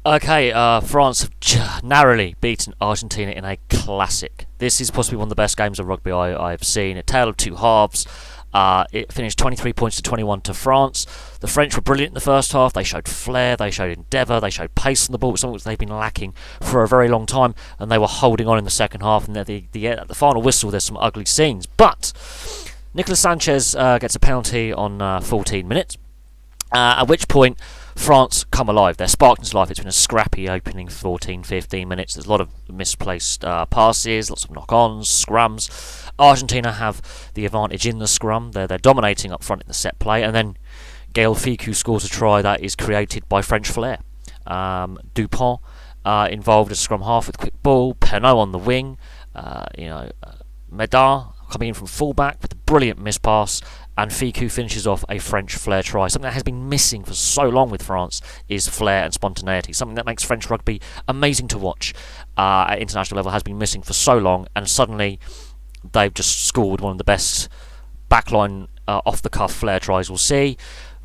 Okay, France have narrowly beaten Argentina in a classic. This is possibly one of the best games of rugby I have seen. A tale of two halves. It finished 23 points to 21 to France. The French were brilliant in the first half. They showed flair, they showed endeavour, they showed pace on the ball, something which they've been lacking for a very long time, and they were holding on in the second half. And at the final whistle, there's some ugly scenes. But Nicolas Sanchez gets a penalty on 14 minutes. At which point, France come alive. They're sparked into life. It's been a scrappy opening 14, 15 minutes. There's a lot of misplaced passes, lots of knock-ons, scrums. Argentina have the advantage in the scrum. They're dominating up front in the set play. And then Gaël Fickou scores a try that is created by French flair. Dupont involved as scrum half with quick ball. Penaud on the wing. Medard coming in from fullback with a brilliant miss pass, and Fickou finishes off a French flair try. Something that has been missing for so long with France is flair and spontaneity. Something that makes French rugby amazing to watch at international level has been missing for so long, and suddenly they've just scored one of the best backline off-the-cuff flair tries we'll see.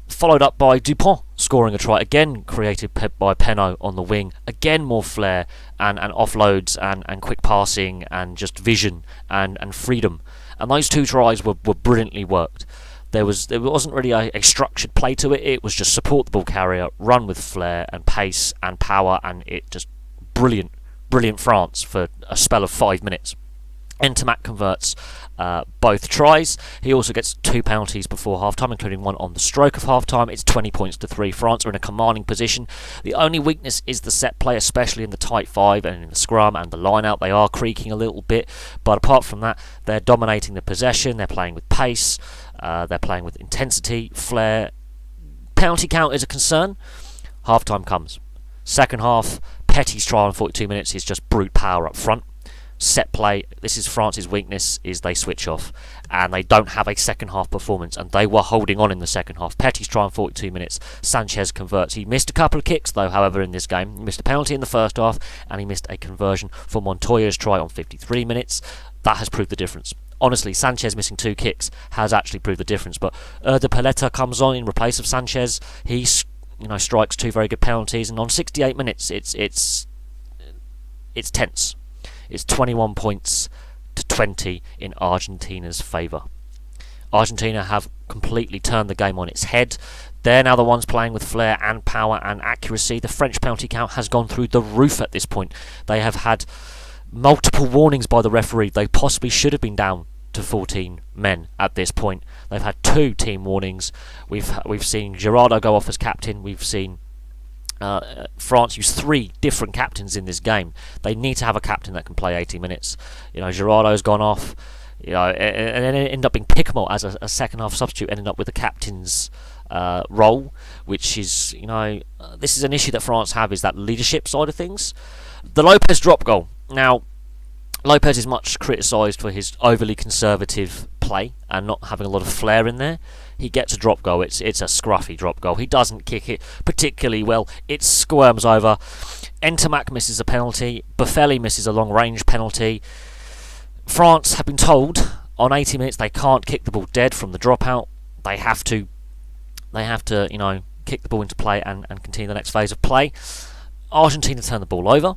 Followed up by Dupont scoring a try, again created by Penaud on the wing. Again more flair and offloads and quick passing and just vision and freedom. And those two tries were brilliantly worked. There wasn't really a structured play to it. It was just support the ball carrier, run with flair and pace and power, and it just brilliant France for a spell of 5 minutes. Ntamack converts both tries. He also gets 2 penalties before half-time, including one on the stroke of half-time. It's 20 points to 3. France are in a commanding position. The only weakness is the set play, especially in the tight five and in the scrum and the line-out. They are creaking a little bit, but apart from that, they're dominating the possession. They're playing with pace. They're playing with intensity, flair. Penalty count is a concern. Half-time comes. Second half, Petty's try on 42 minutes is just brute power up front. Set play, this is France's weakness, is they switch off and they don't have a second half performance, and they were holding on in the second half. Petty's try in 42 minutes, Sanchez converts. He missed a couple of kicks though, however, in this game. He missed a penalty in the first half and he missed a conversion for Montoya's try on 53 minutes. That has proved the difference. Honestly, Sanchez missing 2 kicks has actually proved the difference, but De Paletta comes on in replace of Sanchez. He strikes 2 very good penalties, and on 68 minutes it's tense. It's 21 points to 20 in Argentina's favour. Argentina have completely turned the game on its head. They're now the ones playing with flair and power and accuracy. The French penalty count has gone through the roof at this point. They have had multiple warnings by the referee. They possibly should have been down to 14 men at this point. They've had 2 team warnings. We've seen Girardeau go off as captain. We've seen France use 3 different captains in this game. They need to have a captain that can play 80 minutes. Girardeau's gone off. And then it ended up being Picamolt as a second half substitute, ended up with the captain's role, which is, this is an issue that France have, is that leadership side of things. The Lopez drop goal. Now, Lopez is much criticised for his overly conservative play and not having a lot of flair in there. He gets a drop goal. It's a scruffy drop goal. He doesn't kick it particularly well. It squirms over. Ntamack misses a penalty. Boffelli misses a long-range penalty. France have been told on 80 minutes they can't kick the ball dead from the dropout. They have to kick the ball into play and continue the next phase of play. Argentina turn the ball over.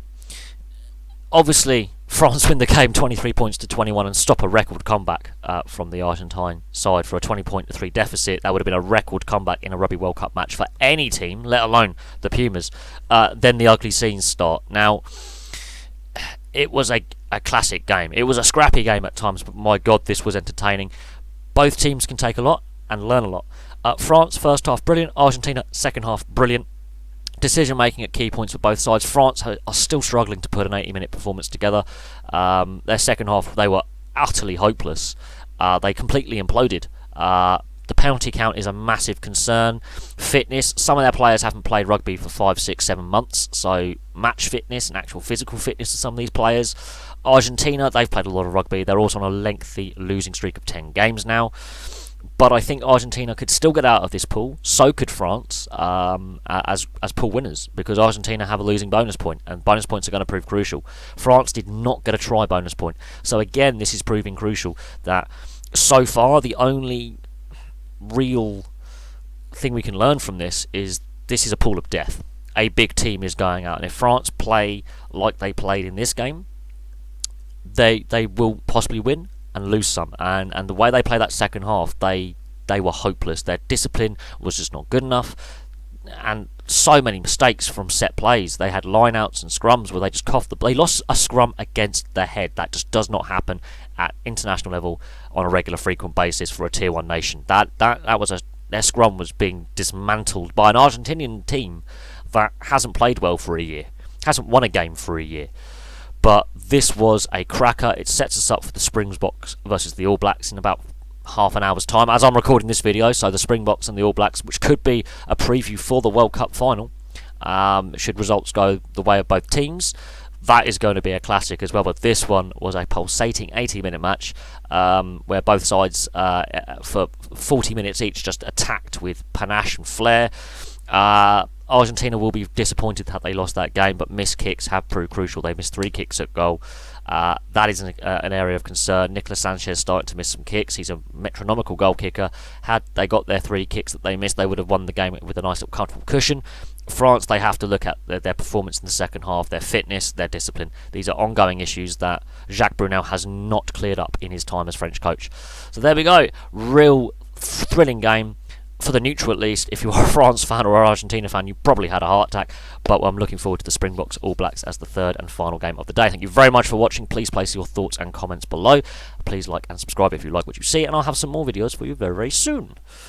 Obviously, France win the game 23 points to 21 and stop a record comeback from the Argentine side for a 20 point to 3 deficit. That would have been a record comeback in a Rugby World Cup match for any team, let alone the Pumas. Then the ugly scenes start. Now, it was a classic game. It was a scrappy game at times, but my God, this was entertaining. Both teams can take a lot and learn a lot. France, first half, brilliant. Argentina, second half, brilliant. Decision making at key points for both sides. France are still struggling to put an 80-minute performance together. Their second half, they were utterly hopeless. They completely imploded. The penalty count is a massive concern. Fitness, some of their players haven't played rugby for 5, 6, 7 months, so match fitness and actual physical fitness of some of these players. Argentina, they've played a lot of rugby. They're also on a lengthy losing streak of 10 games now. But I think Argentina could still get out of this pool. So could France as pool winners, because Argentina have a losing bonus point, and bonus points are going to prove crucial. France did not get a try bonus point. So again, this is proving crucial that so far the only real thing we can learn from this is a pool of death. a big team is going out. And if France play like they played in this game, they will possibly win and lose some. And the way they play that second half, they were hopeless. Their discipline was just not good enough, and so many mistakes from set plays. They had lineouts and scrums where they just coughed. They lost a scrum against their head. That just does not happen at international level on a regular, frequent basis for a tier 1 nation. Their scrum was being dismantled by an Argentinian team that hasn't played well for a year, hasn't won a game for a year. But this was a cracker. It sets us up for the Springboks versus the All Blacks in about half an hour's time as I'm recording this video. So the Springboks and the All Blacks, which could be a preview for the World Cup final, should results go the way of both teams. That is going to be a classic as well. But this one was a pulsating 80-minute match where both sides for 40 minutes each just attacked with panache and flair. Argentina will be disappointed that they lost that game, but missed kicks have proved crucial. They missed 3 kicks at goal. That is an area of concern. Nicolas Sanchez started to miss some kicks. He's a metronomical goal kicker. Had they got their 3 kicks that they missed, they would have won the game with a nice little comfortable cushion. France, they have to look at their performance in the second half, their fitness, their discipline. These are ongoing issues that Jacques Brunel has not cleared up in his time as French coach. So there we go. Real thrilling game. For the neutral at least. If you are a France fan or an Argentina fan, you probably had a heart attack. But I'm looking forward to the Springboks All Blacks as the third and final game of the day. Thank you very much for watching. Please place your thoughts and comments below. Please like and subscribe if you like what you see, and I'll have some more videos for you very, very soon.